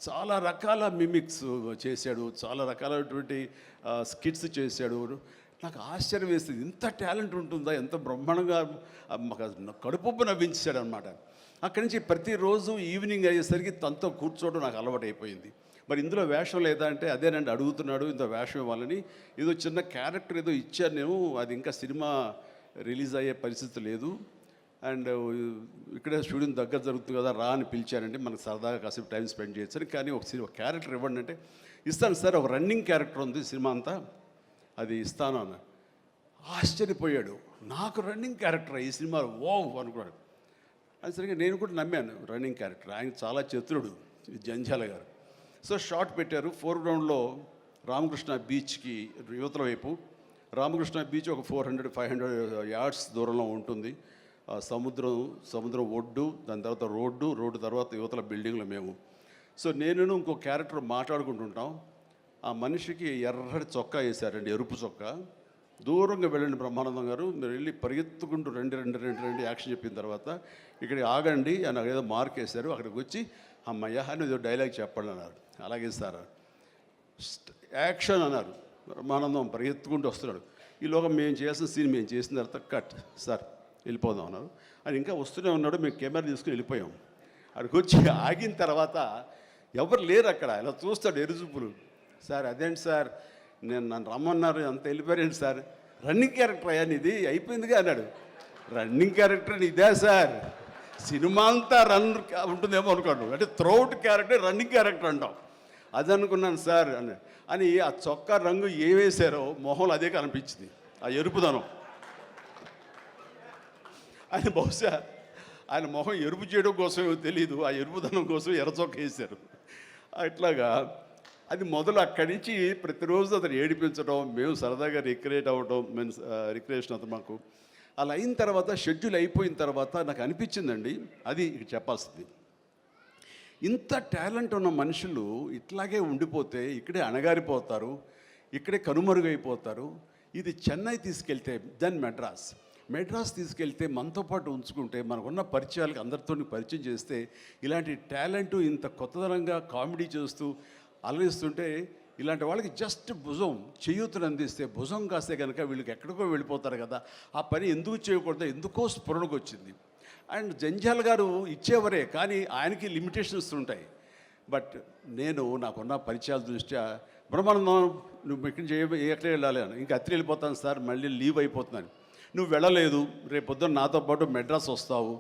చాలా రకాల మిమిక్స్ చేశాడు, చాలా రకాలైనటువంటి స్కిట్స్ చేశాడు. నాకు ఆశ్చర్యం వేస్తుంది, ఇంత టాలెంట్ ఉంటుందా, ఎంత బ్రహ్మాండంగా కడుపుబ్బు నవ్వించాడు అనమాట. అక్కడి నుంచి ప్రతిరోజు ఈవినింగ్ అయ్యేసరికి తనతో కూర్చోవడం నాకు అలవాటు అయిపోయింది. మరి ఇందులో వేషం లేదా అంటే అదేనండి అడుగుతున్నాడు, ఇంత వేషం ఇవ్వాలని. ఏదో చిన్న క్యారెక్టర్ ఏదో ఇచ్చాను నేను, అది ఇంకా సినిమా రిలీజ్ అయ్యే పరిస్థితి లేదు. అండ్ ఇక్కడే స్టూడియో దగ్గర జరుగుతుంది కదా, రా అని పిలిచారంటే మనకు సరదాగా కాసేపు టైం స్పెండ్ చేయొచ్చు. కానీ ఒక క్యారెక్టర్ ఇవ్వండి అంటే ఇస్తాను సార్, ఒక రన్నింగ్ క్యారెక్టర్ ఉంది సినిమా అంతా, అది ఇస్తాను అన్న. ఆశ్చర్యపోయాడు, నాకు రన్నింగ్ క్యారెక్టర్ ఈ సినిమాలో ఓ అనుకున్నాడు. అది సరిగ్గా నేను కూడా నమ్మాను, రన్నింగ్ క్యారెక్టర్. ఆయన చాలా చతురుడు జంధ్యాల గారు. సో షార్ట్ పెట్టారు. ఫోర్గ్రౌండ్లో రామకృష్ణ బీచ్కి యువతల వైపు, రామకృష్ణ బీచ్ ఒక 400-500 యార్డ్స్ దూరంలో ఉంటుంది. సముద్రం ఒడ్డు, దాని తర్వాత రోడ్డు తర్వాత యువతల బిల్డింగ్లో మేము. సో నేను ఇంకో క్యారెక్టర్ మాట్లాడుకుంటుంటాం. ఆ మనిషికి ఎర్రటి చొక్కా వేశారండి, ఎరుపు చొక్కా. దూరంగా వెళ్ళండి బ్రహ్మానందం గారు, మీరు వెళ్ళి పరిగెత్తుకుంటూ రెండు యాక్షన్ చెప్పిన తర్వాత ఇక్కడికి ఆగండి అని ఏదో మార్క్ వేశారు. అక్కడికి వచ్చి అమ్మయ్య అని ఏదో డైలాగ్ చెప్పండి అన్నారు. అలాగే సార్ యాక్షన్ అన్నారు. బ్రహ్మానందం పరిగెత్తుకుంటూ వస్తున్నాడు. ఈలోగా మేము చేసిన సీన్ మేము చేసిన తర్వాత కట్ సార్ వెళ్ళిపోదాం అన్నారు. అని ఇంకా వస్తూనే ఉన్నాడు. మేము కెమెరా తీసుకుని వెళ్ళిపోయాం. అక్కడికి వచ్చి ఆగిన తర్వాత ఎవరు లేరు అక్కడ. ఇలా చూస్తాడు ఎరుజుప్పులు. సార్ అదేంటి సార్, నన్ను రమ్మన్నారు, అంత వెళ్ళిపోయారండి సార్. రన్నింగ్ క్యారెక్టర్ అయ్యా ఇది అయిపోయిందిగా అన్నాడు. రన్నింగ్ క్యారెక్టర్ ఇదే సార్, సినిమా అంతా రన్ ఉంటుందేమో అనుకోండి, అంటే త్రౌట్ క్యారెక్టర్ రన్నింగ్ క్యారెక్టర్ అంటాం. అది అనుకున్నాను సార్ అని ఆ చొక్కా రంగు ఏ వేశారో మొహంలో అదే కనిపించింది, ఆ ఎరుపుదనం. ఆయన బహుశా ఆయన మొహం ఎరుపు చేయడం కోసమో తెలియదు, ఆ ఎరుపుదనం కోసం ఎర్ర చొక్క వేశారు. అట్లాగా అది మొదలు. అక్కడి నుంచి ప్రతిరోజు అతను ఏడిపించడం, మేము సరదాగా రిక్రియేట్ అవ్వడం, రిక్రియేషన్ అతను మాకు. అలా అయిన తర్వాత షెడ్యూల్ అయిపోయిన తర్వాత నాకు అనిపించిందండి, అది చెప్పాల్సింది, ఇంత టాలెంట్ ఉన్న మనుషులు ఇట్లాగే ఉండిపోతే ఇక్కడే అణగారిపోతారు, ఇక్కడే కనుమరుగైపోతారు. ఇది చెన్నై తీసుకెళ్తే, దెన్ మెడ్రాస్ తీసుకెళ్తే మనతో పాటు ఉంచుకుంటే, మనకున్న పరిచయాలకు అందరితో పరిచయం చేస్తే, ఇలాంటి టాలెంటు ఇంత కొత్తదనంగా కామెడీ చేస్తూ అలరిస్తుంటే, ఇలాంటి వాళ్ళకి జస్ట్ భుజం చేయూతను అందిస్తే, భుజం కాస్తే కనుక వీళ్ళకి ఎక్కడికో వెళ్ళిపోతారు కదా. ఆ పని ఎందుకు చేయకూడదు, ఎందుకో స్ఫురణకు వచ్చింది. అండ్ జంధ్యాల గారు ఇచ్చేవరే, కానీ ఆయనకి లిమిటేషన్స్ ఉంటాయి. బట్ నాకున్న పరిచయాల దృష్ట్యా, బ్రహ్మానందం నువ్వు ఎక్కడ వెళ్ళాలి అని, ఇంకా అత్రి వెళ్ళిపోతాను సార్, మళ్ళీ లీవ్ అయిపోతున్నాను. నువ్వు వెళ్ళలేదు, రేపు పొద్దున్న నాతో పాటు మెడ్రాస్ వస్తావు,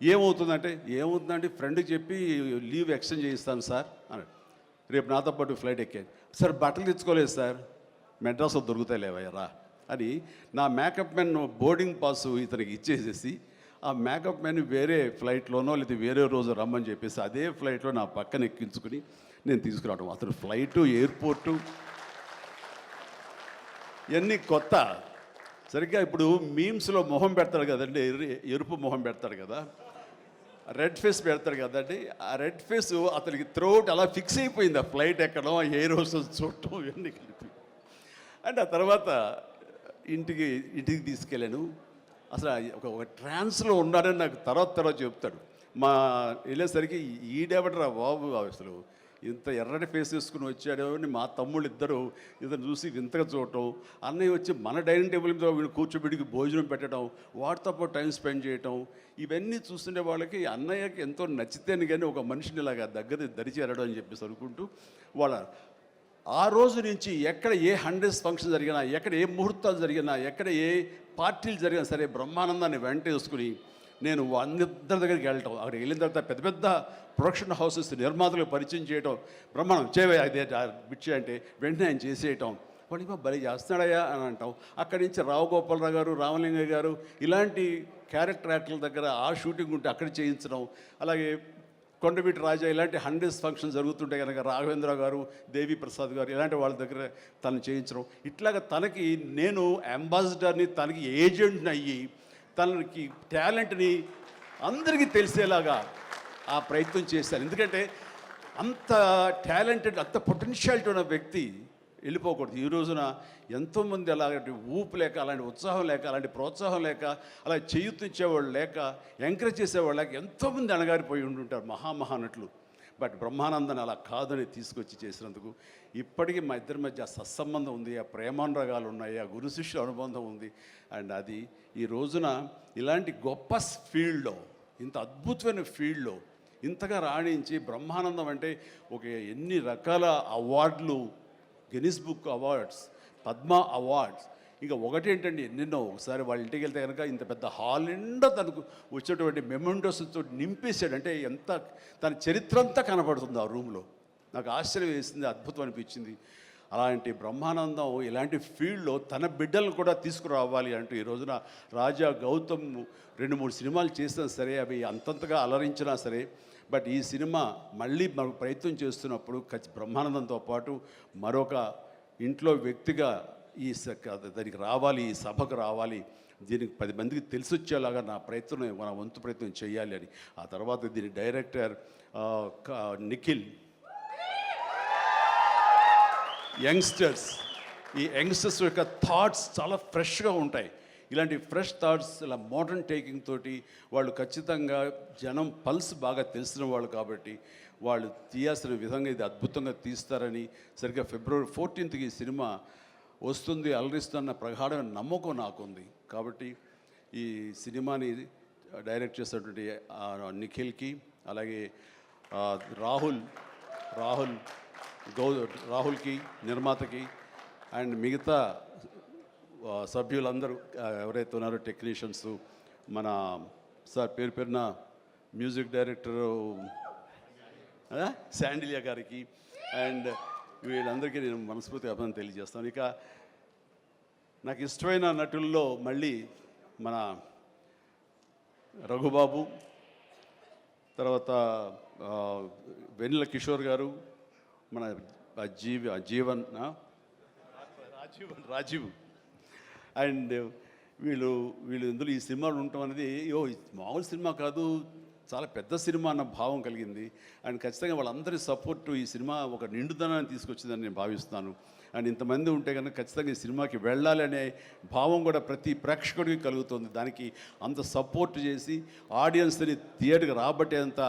ఏమవుతుందంటే ఫ్రెండ్కి చెప్పి లీవ్ ఎక్స్టెండ్ చేయిస్తాను సార్ అన్నాడు. రేపు నాతో పాటు ఫ్లైట్ ఎక్కాను సార్, బట్టలు తెచ్చుకోలేదు సార్, మెడ్రాస్లో దొరుకుతాయి లేవయ్యరా అని నా మేకప్ మ్యాన్ బోర్డింగ్ పాసు ఇతనికి ఇచ్చేసేసి, ఆ మేకప్ మ్యాన్ వేరే ఫ్లైట్లోనో లేదా వేరే రోజు రమ్మని చెప్పేసి అదే ఫ్లైట్లో నా పక్కన ఎక్కించుకుని నేను తీసుకురావడం. అతను ఫ్లైటు, ఎయిర్పోర్టు ఇవన్నీ కొత్త. సరిగ్గా ఇప్పుడు మీమ్స్లో మొహం పెడతాడు కదండి, ఎరుపు మొహం పెడతాడు కదా, రెడ్ ఫేస్ పెడతాడు కదండి. ఆ రెడ్ ఫేస్ అతనికి త్రోట్ అలా ఫిక్స్ అయిపోయింది. ఆ ఫ్లైట్ ఎక్కడం, ఎయిర్ హోస్టెస్ చూడటం ఇవన్నీ కలిపి. అండ్ ఆ తర్వాత ఇంటికి తీసుకెళ్ళాను. అసలు ఒక ట్రాన్స్లో ఉన్నాడని నాకు తర్వాత చెప్తాడు. మా వెళ్ళేసరికి ఈడెవడరా బాబు, అసలు ఇంత ఎర్రటి ఫేస్ వేసుకుని వచ్చాడో అని మా తమ్ముళ్ళు ఇద్దరు ఇతను చూసి వింతగా చూడటం. అన్నయ్య వచ్చి మన డైనింగ్ టేబుల్ మీద వీళ్ళు కూర్చోబెడికి భోజనం పెట్టడం, వాటితో పాటు టైం స్పెండ్ చేయటం, ఇవన్నీ చూస్తుండే వాళ్ళకి అన్నయ్యకి ఎంతో నచ్చితేనే కానీ ఒక మనిషిని ఇలాగా దగ్గర దరిచేరడం అని చెప్పేసి అనుకుంటూ ఆ రోజు నుంచి ఎక్కడ ఏ 100 ఫంక్షన్ జరిగినా, ఎక్కడ ఏ ముహూర్తాలు జరిగినా, ఎక్కడ ఏ పార్టీలు జరిగినా సరే బ్రహ్మానందాన్ని వెంట వేసుకుని నేను అందరి దగ్గరికి వెళ్ళటం. అక్కడికి వెళ్ళిన తర్వాత పెద్ద పెద్ద ప్రొడక్షన్ హౌసెస్ నిర్మాతలకు పరిచయం చేయటం, బ్రహ్మాండం చేయవే అదే బిచ్చే అంటే వెంటనే ఆయన చేసేయటం. వాడికి భలే చేస్తున్నాడయ్యా అని అంటాం. అక్కడి నుంచి రావు గోపాలరావు గారు, రామలింగయ్య గారు ఇలాంటి క్యారెక్టర్ యాక్టర్ల దగ్గర ఆ షూటింగ్ ఉంటే అక్కడ చేయించడం. అలాగే కొండవీటి రాజా ఇలాంటి 100 ఫంక్షన్ జరుగుతుంటే కనుక రాఘవేంద్ర గారు, దేవి ప్రసాద్ గారు ఇలాంటి వాళ్ళ దగ్గర తను చేయించడం. ఇట్లాగా తనకి నేను అంబాసిడర్ని, తనకి ఏజెంట్ని అయ్యి తనకి టాలెంట్ని అందరికీ తెలిసేలాగా ఆ ప్రయత్నం చేశాను. ఎందుకంటే అంత టాలెంటెడ్, అంత పొటెన్షియాలిటీ ఉన్న వ్యక్తి వెళ్ళిపోకూడదు. ఈ రోజున ఎంతోమంది అలాంటి ఊపు లేక, అలాంటి ఉత్సాహం లేక, అలాంటి ప్రోత్సాహం లేక, అలా చేయూతించేవాళ్ళు లేక, ఎంకరేజ్ చేసేవాళ్ళు లేక ఎంతోమంది అణగారిపోయి ఉంటుంటారు మహానటులు. బట్ బ్రహ్మానందన్ అలా కాదని తీసుకొచ్చి చేసినందుకు ఇప్పటికీ మా ఇద్దరి మధ్య ఆ సత్సంబంధం ఉంది, ఆ ప్రేమానురాగాలు ఉన్నాయి, ఆ గురు శిష్యుల అనుబంధం ఉంది. అండ్ అది ఈ రోజున ఇలాంటి గొప్ప ఫీల్డ్లో, ఇంత అద్భుతమైన ఫీల్డ్లో ఇంతగా రాణించి బ్రహ్మానందం అంటే ఒక ఎన్ని రకాల అవార్డులు, Guinness book awards, Padma awards, ఇంకా ఒకటేంటండి ఎన్నెన్నో. ఒకసారి వాళ్ళ ఇంటికి వెళ్తే కనుక ఇంత పెద్ద హాల్ నిండా తనకు వచ్చేటువంటి మెమెంటోస్తో నింపేశాడు. అంటే ఎంత తన చరిత్ర అంతా కనబడుతుంది ఆ రూమ్లో. నాకు ఆశ్చర్యం వేసింది, అద్భుతం అనిపించింది. అలాంటి బ్రహ్మానందం ఇలాంటి ఫీల్డ్లో తన బిడ్డలను కూడా తీసుకురావాలి అంటూ ఈ రోజున రాజా గౌతమ్ 2-3 సినిమాలు చేసినా సరే, అవి అంతంతగా అలరించినా సరే, బట్ ఈ సినిమా మళ్ళీ మనకు ప్రయత్నం చేస్తున్నప్పుడు బ్రహ్మానందంతో పాటు మరొక ఇంట్లో వ్యక్తిగా దానికి రావాలి, ఈ సభకు రావాలి, దీనికి 10 మందికి తెలిసొచ్చేలాగా నా ప్రయత్నం, మన వంతు ప్రయత్నం చేయాలి అని. ఆ తర్వాత దీని డైరెక్టర్ నిఖిల్, యంగ్స్టర్స్, ఈ యంగ్స్టర్స్ యొక్క థాట్స్ చాలా ఫ్రెష్గా ఉంటాయి. ఇలాంటి ఫ్రెష్ థాట్స్, ఇలా మోడర్న్ టేకింగ్ తోటి వాళ్ళు ఖచ్చితంగా జనం పల్స్ బాగా తెలిసిన వాళ్ళు కాబట్టి వాళ్ళు తీయాల్సిన విధంగా ఇది అద్భుతంగా తీస్తారని, సరిగ్గా ఫిబ్రవరి 14th ఈ సినిమా వస్తుంది, అలరిస్తున్న ప్రగాఢమైన నమ్మకం నాకుంది. కాబట్టి ఈ సినిమాని డైరెక్ట్ చేసినటువంటి నిఖిల్కి, అలాగే రాహుల్కి నిర్మాతకి, అండ్ మిగతా సభ్యులందరూ ఎవరైతే ఉన్నారో టెక్నీషియన్స్, మన సార్ పేరున మ్యూజిక్ డైరెక్టరు శాండిలియా గారికి, అండ్ వీళ్ళందరికీ నేను మనస్ఫూర్తిగా అభినందన తెలియజేస్తాను. ఇక నాకు ఇష్టమైన నటుల్లో మళ్ళీ మన రఘుబాబు, తర్వాత వెన్నెల కిషోర్ గారు, మన రాజీవ్, అండ్ వీళ్ళు ఇందులో ఈ సినిమాలు ఉండటం అనేది మామూలు సినిమా కాదు, చాలా పెద్ద సినిమా అన్న భావం కలిగింది. అండ్ ఖచ్చితంగా వాళ్ళందరి సపోర్టు ఈ సినిమా ఒక నిండుదనాన్ని తీసుకొచ్చిందని నేను భావిస్తున్నాను. అండ్ ఇంతమంది ఉంటే కనుక ఖచ్చితంగా ఈ సినిమాకి వెళ్ళాలి అనే భావం కూడా ప్రతి ప్రేక్షకుడికి కలుగుతుంది. దానికి అంత సపోర్ట్ చేసి ఆడియన్స్ని థియేటర్కి రాబట్టేంత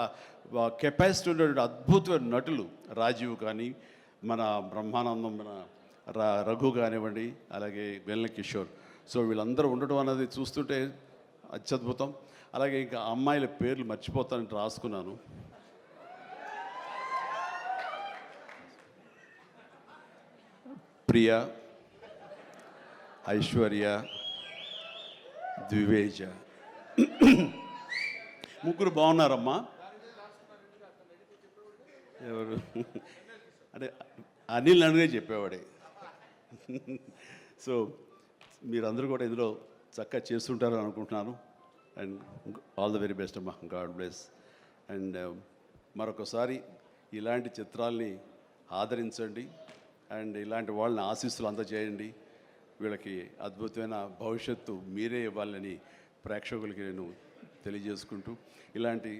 కెపాసిటీ ఉన్నటువంటి అద్భుతమైన నటులు రాజీవ్ కానీ, మన బ్రహ్మానందం, మన రఘు కానివ్వండి, అలాగే వెన్నెల కిషోర్. సో వీళ్ళందరూ ఉండటం అనేది చూస్తుంటే అత్యద్భుతం. అలాగే ఇంకా అమ్మాయిల పేర్లు మర్చిపోతానంటే రాసుకున్నాను. ప్రియ, ఐశ్వర్య, ద్వివేజ, ముగ్గురు బాగున్నారమ్మా. ఎవరు అంటే అనిల్ నన్నుగా చెప్పేవాడే. సో మీరందరూ కూడా ఇందులో చక్కగా చేస్తుంటారని అనుకుంటున్నాను. And all the very best అమ్మా, గాడ్ బ్లెస్. అండ్ మరొకసారి ఇలాంటి చిత్రాల్ని ఆదరించండి, అండ్ ఇలాంటి వాళ్ళని ఆశీస్సులు అందజేయండి. వీళ్ళకి అద్భుతమైన భవిష్యత్తు మీరే ఇవ్వాలని ప్రేక్షకులకి నేను తెలియజేసుకుంటూ, ఇలాంటి